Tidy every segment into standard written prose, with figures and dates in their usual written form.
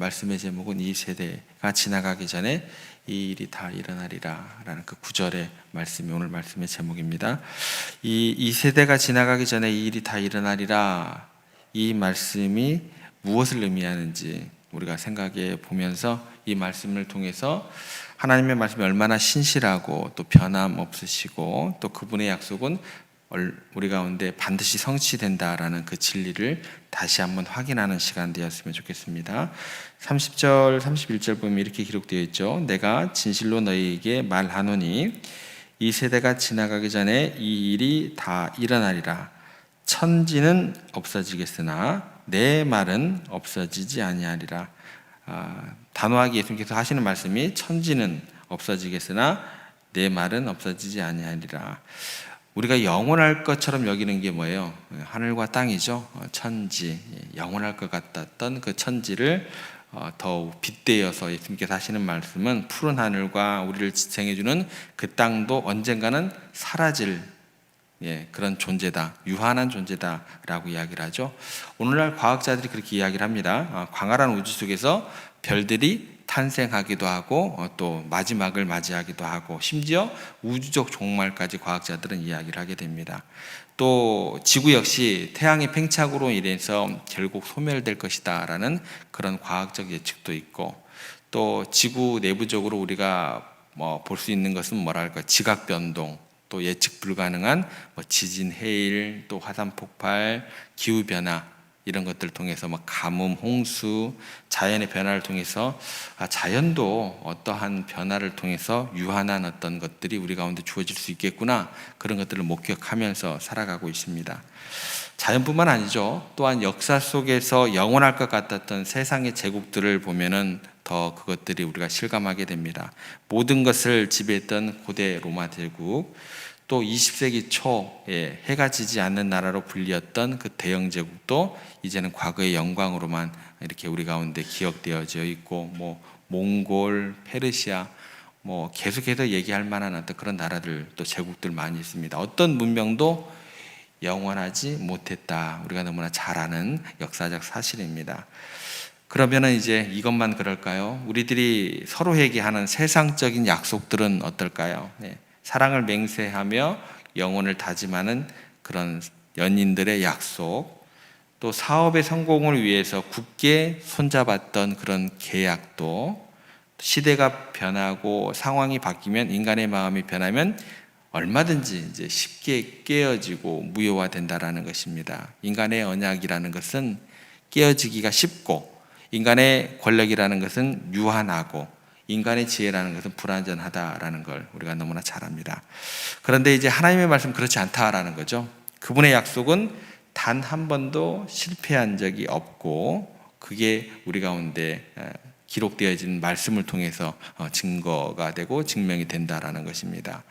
말씀의 제목은 이 세대가 지나가기 전에 이 일이 다 일어나리라 라는 그 9절의 말씀이 오늘 말씀의 제목입니다. 이 세대가 지나가기 전에 이 일이 다 일어나리라, 이 말씀이 무엇을 의미하는지 우리가 생각해 보면서 이 말씀을 통해서 하나님의 말씀이 얼마나 신실하고 또 변함없으시고 또 그분의 약속은 우리 가운데 반드시 성취된다라는 그 진리를 다시 한번 확인하는 시간 되었으면 좋겠습니다. 30절, 31절 보면 이렇게 기록되어 있죠. 내가 진실로 너희에게 말하노니 이 세대가 지나가기 전에 이 일이 다 일어나리라. 천지는 없어지겠으나 내 말은 없어지지 아니하리라. 단호하게 예수님께서 하시는 말씀이 천지는 없어지겠으나 내 말은 없어지지 아니하리라. 우리가 영원할 것처럼 여기는 게 뭐예요? 하늘과 땅이죠. 천지, 영원할 것 같았던 그 천지를 더욱 빗대어서 예수님께서 하시는 말씀은 푸른 하늘과 우리를 지탱해주는 그 땅도 언젠가는 사라질 그런 존재다, 유한한 존재다라고 이야기를 하죠. 오늘날 과학자들이 그렇게 이야기를 합니다. 광활한 우주 속에서 별들이 탄생하기도 하고 또 마지막을 맞이하기도 하고 심지어 우주적 종말까지 과학자들은 이야기를 하게 됩니다. 또 지구 역시 태양의 팽창으로 인해서 결국 소멸될 것이다 라는 그런 과학적 예측도 있고, 또 지구 내부적으로 우리가 볼 수 있는 것은 뭐랄까, 지각 변동, 또 예측 불가능한 지진, 해일, 또 화산 폭발, 기후 변화, 이런 것들을 통해서 가뭄, 홍수, 자연의 변화를 통해서 자연도 어떠한 변화를 통해서 유한한 어떤 것들이 우리 가운데 주어질 수 있겠구나, 그런 것들을 목격하면서 살아가고 있습니다. 자연뿐만 아니죠. 또한 역사 속에서 영원할 것 같았던 세상의 제국들을 보면은 더 그것들이 우리가 실감하게 됩니다. 모든 것을 지배했던 고대 로마 대국, 또 20세기 초에 해가 지지 않는 나라로 불리었던 그 대영 제국도 이제는 과거의 영광으로만 이렇게 우리 가운데 기억되어져 있고, 몽골, 페르시아, 계속해서 얘기할 만한 어떤 그런 나라들, 또 제국들 많이 있습니다. 어떤 문명도 영원하지 못했다, 우리가 너무나 잘 아는 역사적 사실입니다. 그러면은 이제 이것만 그럴까요? 우리들이 서로에게 하는 세상적인 약속들은 어떨까요? 사랑을 맹세하며 영혼을 다짐하는 그런 연인들의 약속, 또 사업의 성공을 위해서 굳게 손잡았던 그런 계약도, 시대가 변하고 상황이 바뀌면, 인간의 마음이 변하면 얼마든지 이제 쉽게 깨어지고 무효화된다라는 것입니다. 인간의 언약이라는 것은 깨어지기가 쉽고, 인간의 권력이라는 것은 유한하고, 인간의 지혜라는 것은 불완전하다라는 걸 우리가 너무나 잘 압니다. 그런데 이제 하나님의 말씀 그렇지 않다라는 거죠. 그분의 약속은 단 한 번도 실패한 적이 없고, 그게 우리 가운데 기록되어진 말씀을 통해서 증거가 되고 증명이 된다라는 것입니다.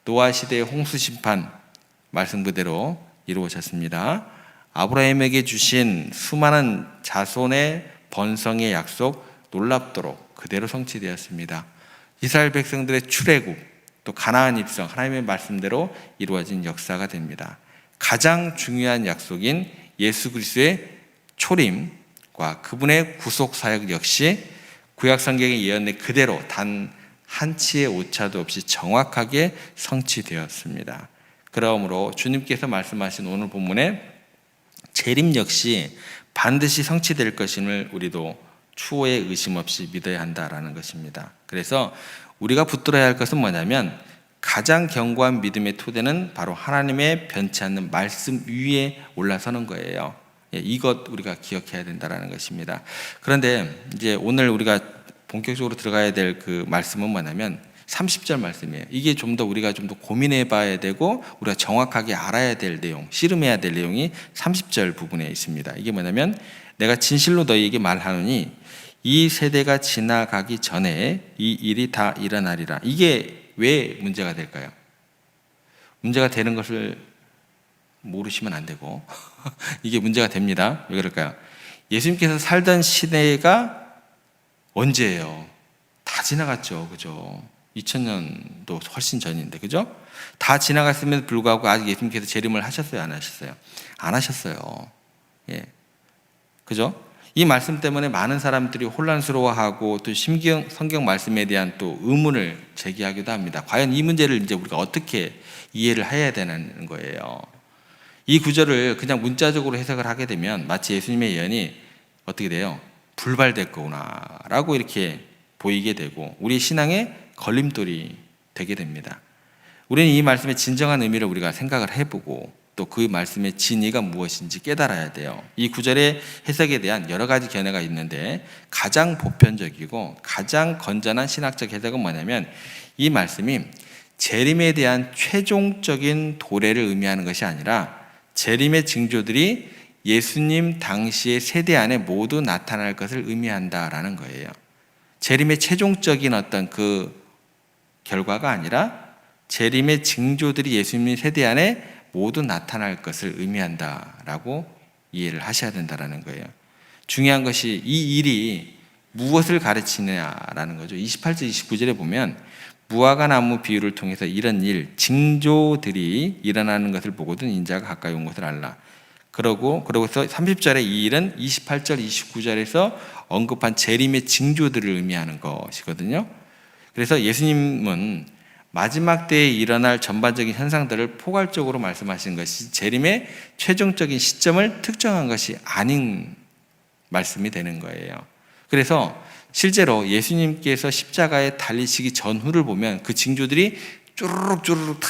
노아 시대의 홍수 심판, 말씀 그대로 이루어졌습니다. 아브라함에게 주신 수많은 자손의 번성의 약속, 놀랍도록 그대로 성취되었습니다. 이스라엘 백성들의 출애굽, 또 가나안 입성, 하나님의 말씀대로 이루어진 역사가 됩니다. 가장 중요한 약속인 예수 그리스도의 초림과 그분의 구속 사역 역시 구약 성경의 예언의 그대로 단 한치의 오차도 없이 정확하게 성취되었습니다. 그러므로 주님께서 말씀하신 오늘 본문의 재림 역시 반드시 성취될 것임을 우리도 추호의 의심 없이 믿어야 한다라는 것입니다. 그래서 우리가 붙들어야 할 것은 뭐냐면, 가장 견고한 믿음의 토대는 바로 하나님의 변치 않는 말씀 위에 올라서는 거예요. 이것 우리가 기억해야 된다라는 것입니다. 그런데 이제 오늘 우리가 본격적으로 들어가야 될 그 말씀은 뭐냐면 30절 말씀이에요. 이게 좀 더 우리가 좀 더 고민해 봐야 되고 우리가 정확하게 알아야 될 내용, 씨름해야 될 내용이 30절 부분에 있습니다. 이게 뭐냐면, 내가 진실로 너희에게 말하노니 이 세대가 지나가기 전에 이 일이 다 일어나리라. 이게 왜 문제가 될까요? 문제가 되는 것을 모르시면 안 되고 이게 문제가 됩니다. 왜 그럴까요? 예수님께서 살던 시대가 언제예요? 다 지나갔죠. 그죠? 2000년도 훨씬 전인데, 그죠? 다 지나갔음에도 불구하고 아직 예수님께서 재림을 하셨어요? 안 하셨어요? 안 하셨어요. 그죠? 이 말씀 때문에 많은 사람들이 혼란스러워하고 또 성경 말씀에 대한 또 의문을 제기하기도 합니다. 과연 이 문제를 이제 우리가 어떻게 이해를 해야 되는 거예요. 이 구절을 그냥 문자적으로 해석을 하게 되면 마치 예수님의 예언이 어떻게 돼요? 불발될 거구나라고 이렇게 보이게 되고 우리 신앙의 걸림돌이 되게 됩니다. 우리는 이 말씀의 진정한 의미를 우리가 생각을 해보고 또 그 말씀의 진의가 무엇인지 깨달아야 돼요. 이 구절의 해석에 대한 여러 가지 견해가 있는데 가장 보편적이고 가장 건전한 신학적 해석은 뭐냐면 이 말씀이 재림에 대한 최종적인 도래를 의미하는 것이 아니라 재림의 징조들이 예수님 당시의 세대 안에 모두 나타날 것을 의미한다라는 거예요. 재림의 최종적인 어떤 그 결과가 아니라 재림의 징조들이 예수님 세대 안에 모두 나타날 것을 의미한다라고 이해를 하셔야 된다는 거예요. 중요한 것이 이 일이 무엇을 가르치느냐라는 거죠. 28절 29절에 보면 무화과 나무 비유를 통해서 이런 일, 징조들이 일어나는 것을 보고든 인자가 가까이 온 것을 알라. 그러고서 30절에 이 일은 28절 29절에서 언급한 재림의 징조들을 의미하는 것이거든요. 그래서 예수님은 마지막 때에 일어날 전반적인 현상들을 포괄적으로 말씀하신 것이 재림의 최종적인 시점을 특정한 것이 아닌 말씀이 되는 거예요. 그래서 실제로 예수님께서 십자가에 달리시기 전후를 보면 그 징조들이 쭈르륵 다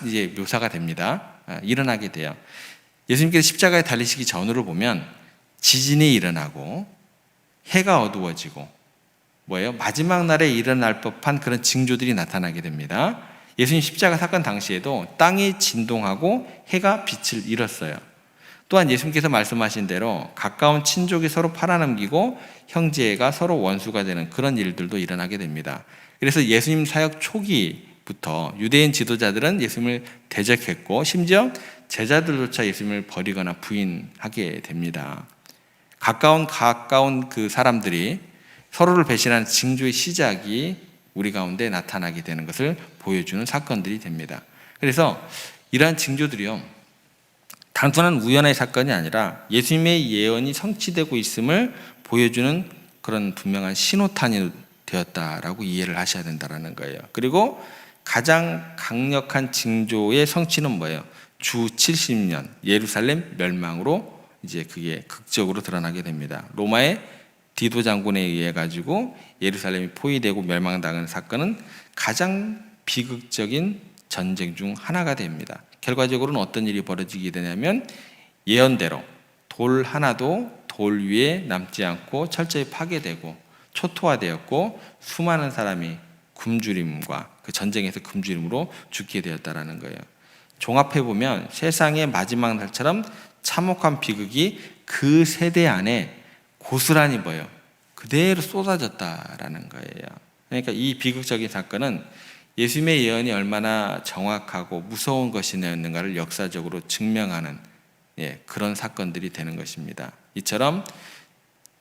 이제 묘사가 됩니다. 일어나게 돼요. 예수님께서 십자가에 달리시기 전후를 보면 지진이 일어나고 해가 어두워지고 뭐예요? 마지막 날에 일어날 법한 그런 징조들이 나타나게 됩니다. 예수님 십자가 사건 당시에도 땅이 진동하고 해가 빛을 잃었어요. 또한 예수님께서 말씀하신 대로 가까운 친족이 서로 팔아넘기고 형제가 서로 원수가 되는 그런 일들도 일어나게 됩니다. 그래서 예수님 사역 초기부터 유대인 지도자들은 예수님을 대적했고 심지어 제자들조차 예수님을 버리거나 부인하게 됩니다. 가까운 그 사람들이 서로를 배신하는 징조의 시작이 우리 가운데 나타나게 되는 것을 보여주는 사건들이 됩니다. 그래서 이러한 징조들이요, 단순한 우연의 사건이 아니라 예수님의 예언이 성취되고 있음을 보여주는 그런 분명한 신호탄이 되었다라고 이해를 하셔야 된다는 거예요. 그리고 가장 강력한 징조의 성취는 뭐예요? 주 70년 예루살렘 멸망으로 이제 그게 극적으로 드러나게 됩니다. 로마의 디도 장군에 의해 가지고 예루살렘이 포위되고 멸망당하는 사건은 가장 비극적인 전쟁 중 하나가 됩니다. 결과적으로는 어떤 일이 벌어지게 되냐면 예언대로 돌 하나도 돌 위에 남지 않고 철저히 파괴되고 초토화되었고 수많은 사람이 굶주림과 그 전쟁에서 굶주림으로 죽게 되었다라는 거예요. 종합해 보면 세상의 마지막 날처럼 참혹한 비극이 그 세대 안에 고스란히 뭐예요? 그대로 쏟아졌다라는 거예요. 그러니까 이 비극적인 사건은 예수님의 예언이 얼마나 정확하고 무서운 것이었는가를 역사적으로 증명하는 그런 사건들이 되는 것입니다. 이처럼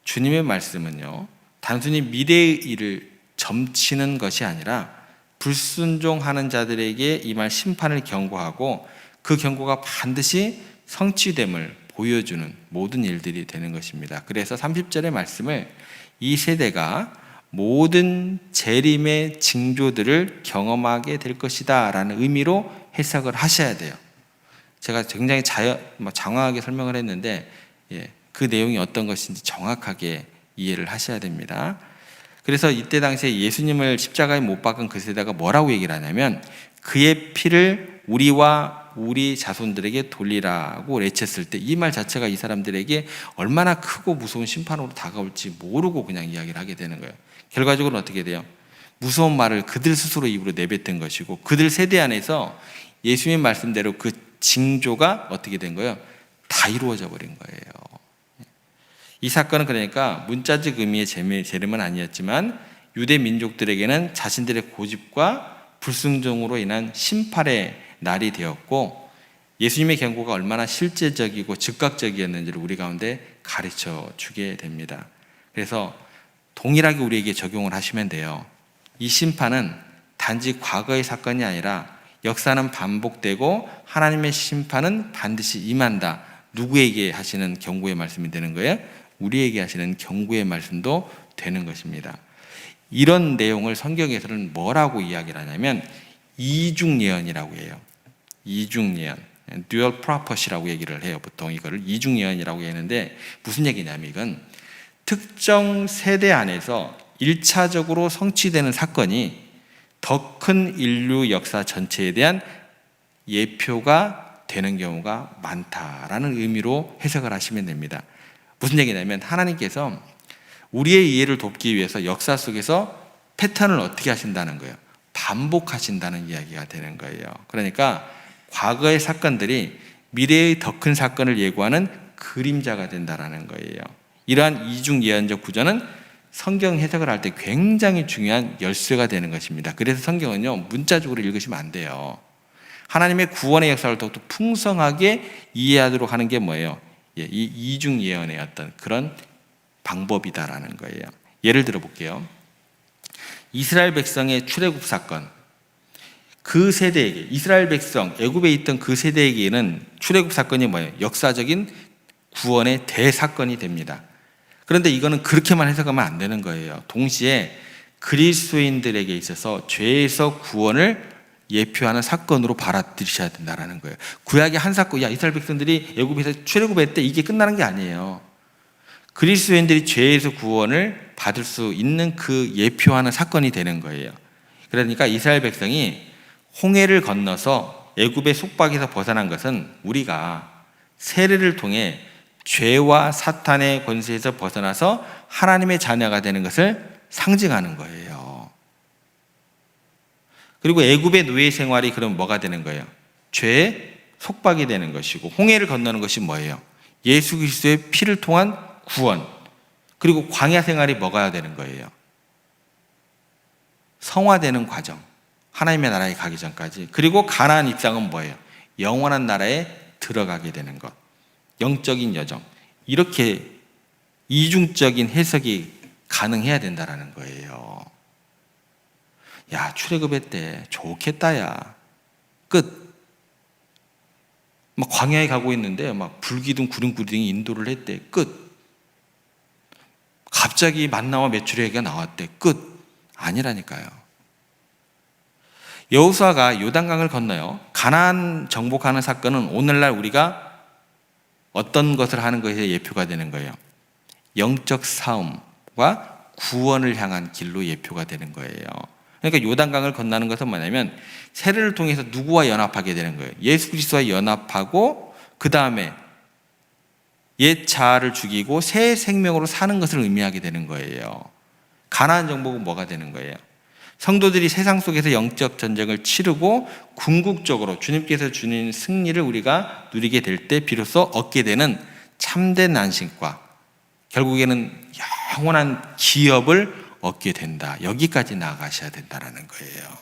주님의 말씀은요, 단순히 미래의 일을 점치는 것이 아니라 불순종하는 자들에게 임할 심판을 경고하고 그 경고가 반드시 성취됨을 보여주는 모든 일들이 되는 것입니다. 그래서 30절의 말씀을 이 세대가 모든 재림의 징조들을 경험하게 될 것이다 라는 의미로 해석을 하셔야 돼요. 제가 굉장히 장황하게 설명을 했는데 그 내용이 어떤 것인지 정확하게 이해를 하셔야 됩니다. 그래서 이때 당시에 예수님을 십자가에 못 박은 그 세대가 뭐라고 얘기를 하냐면 그의 피를 우리와 우리 자손들에게 돌리라고 외쳤을 때 이 말 자체가 이 사람들에게 얼마나 크고 무서운 심판으로 다가올지 모르고 그냥 이야기를 하게 되는 거예요. 결과적으로 어떻게 돼요? 무서운 말을 그들 스스로 입으로 내뱉은 것이고 그들 세대 안에서 예수님의 말씀대로 그 징조가 어떻게 된 거예요? 다 이루어져 버린 거예요. 이 사건은 그러니까 문자적 의미의 재림은 아니었지만 유대 민족들에게는 자신들의 고집과 불순종으로 인한 심판의 날이 되었고 예수님의 경고가 얼마나 실제적이고 즉각적이었는지를 우리 가운데 가르쳐 주게 됩니다. 그래서 동일하게 우리에게 적용을 하시면 돼요. 이 심판은 단지 과거의 사건이 아니라 역사는 반복되고 하나님의 심판은 반드시 임한다. 누구에게 하시는 경고의 말씀이 되는 거예요? 우리에게 하시는 경고의 말씀도 되는 것입니다. 이런 내용을 성경에서는 뭐라고 이야기를 하냐면 이중예언이라고 해요. 이중예언, dual prophecy라고 얘기를 해요. 보통 이거를 이중예언이라고 하는데 무슨 얘기냐면 이건 특정 세대 안에서 1차적으로 성취되는 사건이 더 큰 인류 역사 전체에 대한 예표가 되는 경우가 많다라는 의미로 해석을 하시면 됩니다. 무슨 얘기냐면 하나님께서 우리의 이해를 돕기 위해서 역사 속에서 패턴을 어떻게 하신다는 거예요. 반복하신다는 이야기가 되는 거예요. 그러니까 과거의 사건들이 미래의 더 큰 사건을 예고하는 그림자가 된다는 거예요. 이러한 이중 예언적 구조는 성경 해석을 할 때 굉장히 중요한 열쇠가 되는 것입니다. 그래서 성경은요, 문자적으로 읽으시면 안 돼요. 하나님의 구원의 역사를 더욱더 풍성하게 이해하도록 하는 게 뭐예요? 이 이중 예언의 어떤 그런 방법이다라는 거예요. 예를 들어 볼게요. 이스라엘 백성의 출애굽 사건, 그 세대에게, 이스라엘 백성 애굽에 있던 그 세대에게는 출애굽 사건이 뭐예요? 역사적인 구원의 대사건이 됩니다. 그런데 이거는 그렇게만 해석하면 안 되는 거예요. 동시에 그리스도인들에게 있어서 죄에서 구원을 예표하는 사건으로 받아들이셔야 된다는 거예요. 구약의 한 사건, 이스라엘 백성들이 애굽에서 출애굽했을 때 이게 끝나는 게 아니에요. 그리스도인들이 죄에서 구원을 받을 수 있는 그 예표하는 사건이 되는 거예요. 그러니까 이스라엘 백성이 홍해를 건너서 애굽의 속박에서 벗어난 것은 우리가 세례를 통해 죄와 사탄의 권세에서 벗어나서 하나님의 자녀가 되는 것을 상징하는 거예요. 그리고 애굽의 노예 생활이 그럼 뭐가 되는 거예요? 죄의 속박이 되는 것이고, 홍해를 건너는 것이 뭐예요? 예수 그리스도의 피를 통한 구원. 그리고 광야 생활이 뭐가 되는 거예요? 성화되는 과정. 하나님의 나라에 가기 전까지. 그리고 가나안 입장은 뭐예요? 영원한 나라에 들어가게 되는 것. 영적인 여정. 이렇게 이중적인 해석이 가능해야 된다는 거예요. 야, 출애굽했대. 좋겠다, 야. 끝. 막 광야에 가고 있는데 막 불기둥 구름구름이 인도를 했대. 끝. 갑자기 만나와 메추리아가 나왔대. 끝. 아니라니까요. 여호수아가 요단강을 건너요. 가나안 정복하는 사건은 오늘날 우리가 어떤 것을 하는 것에 예표가 되는 거예요? 영적 싸움과 구원을 향한 길로 예표가 되는 거예요. 그러니까 요단강을 건너는 것은 뭐냐면 세례를 통해서 누구와 연합하게 되는 거예요? 예수 그리스도와 연합하고 그 다음에 옛 자아를 죽이고 새 생명으로 사는 것을 의미하게 되는 거예요. 가나안 정복은 뭐가 되는 거예요? 성도들이 세상 속에서 영적 전쟁을 치르고 궁극적으로 주님께서 주는 승리를 우리가 누리게 될 때 비로소 얻게 되는 참된 안식과 결국에는 영원한 기업을 얻게 된다. 여기까지 나아가셔야 된다는 거예요.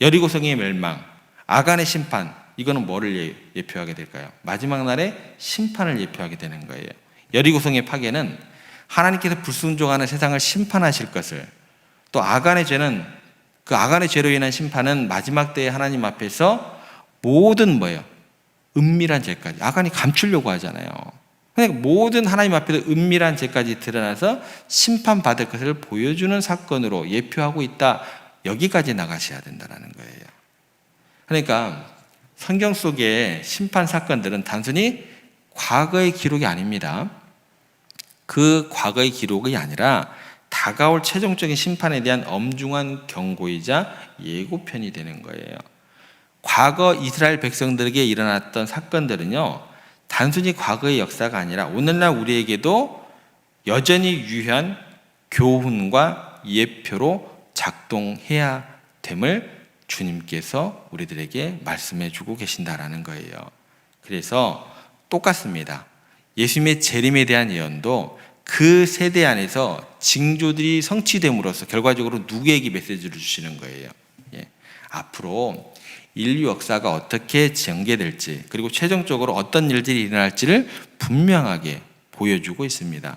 여리고성의 멸망, 아간의 심판, 이거는 뭐를 예표하게 될까요? 마지막 날의 심판을 예표하게 되는 거예요. 여리고성의 파괴는 하나님께서 불순종하는 세상을 심판하실 것을, 또 아간의 죄는, 그 아간의 죄로 인한 심판은 마지막 때에 하나님 앞에서 모든 뭐예요? 은밀한 죄까지. 아간이 감추려고 하잖아요. 그러니까 모든 하나님 앞에서 은밀한 죄까지 드러나서 심판받을 것을 보여주는 사건으로 예표하고 있다. 여기까지 나가셔야 된다는 거예요. 그러니까 성경 속의 심판 사건들은 단순히 과거의 기록이 아닙니다. 그 과거의 기록이 아니라 다가올 최종적인 심판에 대한 엄중한 경고이자 예고편이 되는 거예요. 과거 이스라엘 백성들에게 일어났던 사건들은요, 단순히 과거의 역사가 아니라 오늘날 우리에게도 여전히 유효한 교훈과 예표로 작동해야 됨을 주님께서 우리들에게 말씀해 주고 계신다라는 거예요. 그래서 똑같습니다. 예수님의 재림에 대한 예언도 그 세대 안에서 징조들이 성취됨으로써 결과적으로 누구에게 메시지를 주시는 거예요? 앞으로 인류 역사가 어떻게 전개될지, 그리고 최종적으로 어떤 일들이 일어날지를 분명하게 보여주고 있습니다.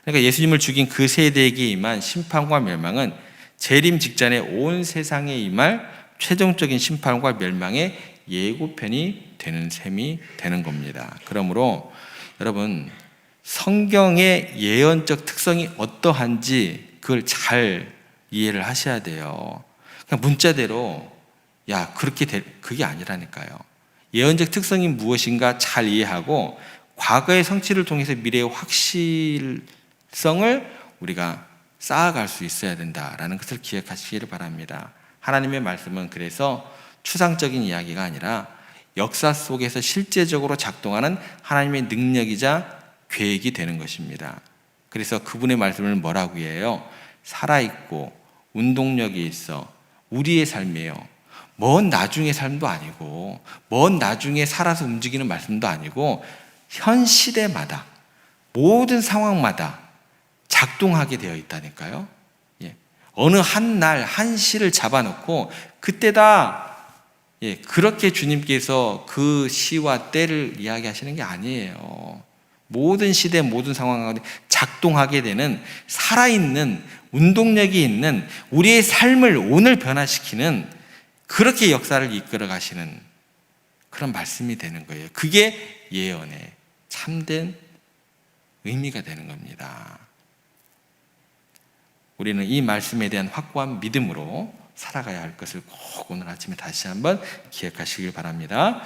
그러니까 예수님을 죽인 그 세대에게 임한 심판과 멸망은 재림 직전에 온 세상에 임할 최종적인 심판과 멸망의 예고편이 되는 셈이 되는 겁니다. 그러므로 여러분, 성경의 예언적 특성이 어떠한지 그걸 잘 이해를 하셔야 돼요. 그냥 문자대로 야 그렇게 그게 아니라니까요. 예언적 특성이 무엇인가 잘 이해하고 과거의 성취를 통해서 미래의 확실성을 우리가 쌓아갈 수 있어야 된다라는 것을 기억하시기를 바랍니다. 하나님의 말씀은 그래서 추상적인 이야기가 아니라 역사 속에서 실제적으로 작동하는 하나님의 능력이자 계획이 되는 것입니다. 그래서 그분의 말씀을 뭐라고 해요? 살아있고 운동력이 있어 우리의 삶이에요. 먼 나중의 삶도 아니고 먼 나중에 살아서 움직이는 말씀도 아니고 현 시대마다 모든 상황마다 작동하게 되어 있다니까요. 어느 한 날, 한 시를 잡아놓고 그때다 그렇게 주님께서 그 시와 때를 이야기하시는 게 아니에요. 모든 시대, 모든 상황 가운데 작동하게 되는 살아있는 운동력이 있는 우리의 삶을 오늘 변화시키는 그렇게 역사를 이끌어 가시는 그런 말씀이 되는 거예요. 그게 예언의 참된 의미가 되는 겁니다. 우리는 이 말씀에 대한 확고한 믿음으로 살아가야 할 것을 꼭 오늘 아침에 다시 한번 기억하시길 바랍니다.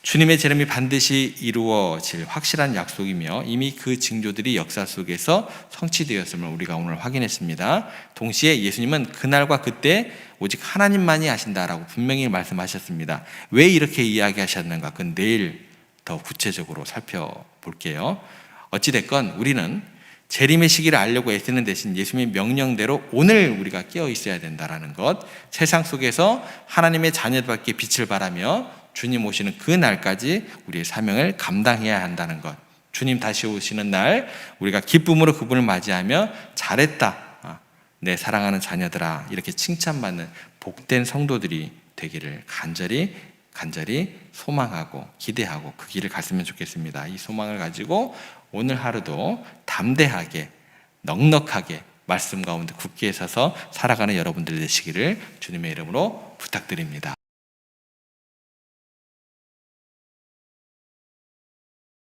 주님의 재림이 반드시 이루어질 확실한 약속이며 이미 그 징조들이 역사 속에서 성취되었음을 우리가 오늘 확인했습니다. 동시에 예수님은 그날과 그때 오직 하나님만이 아신다라고 분명히 말씀하셨습니다. 왜 이렇게 이야기하셨는가? 그건 내일 더 구체적으로 살펴볼게요. 어찌됐건 우리는 재림의 시기를 알려고 애쓰는 대신 예수님의 명령대로 오늘 우리가 깨어 있어야 된다는 것, 세상 속에서 하나님의 자녀들께 빛을 발하며 주님 오시는 그 날까지 우리의 사명을 감당해야 한다는 것, 주님 다시 오시는 날 우리가 기쁨으로 그분을 맞이하며 잘했다 내 사랑하는 자녀들아 이렇게 칭찬받는 복된 성도들이 되기를 간절히 소망하고 기대하고 그 길을 갔으면 좋겠습니다. 이 소망을 가지고 오늘 하루도 담대하게 넉넉하게 말씀 가운데 굳게 서서 살아가는 여러분들 되시기를 주님의 이름으로 부탁드립니다.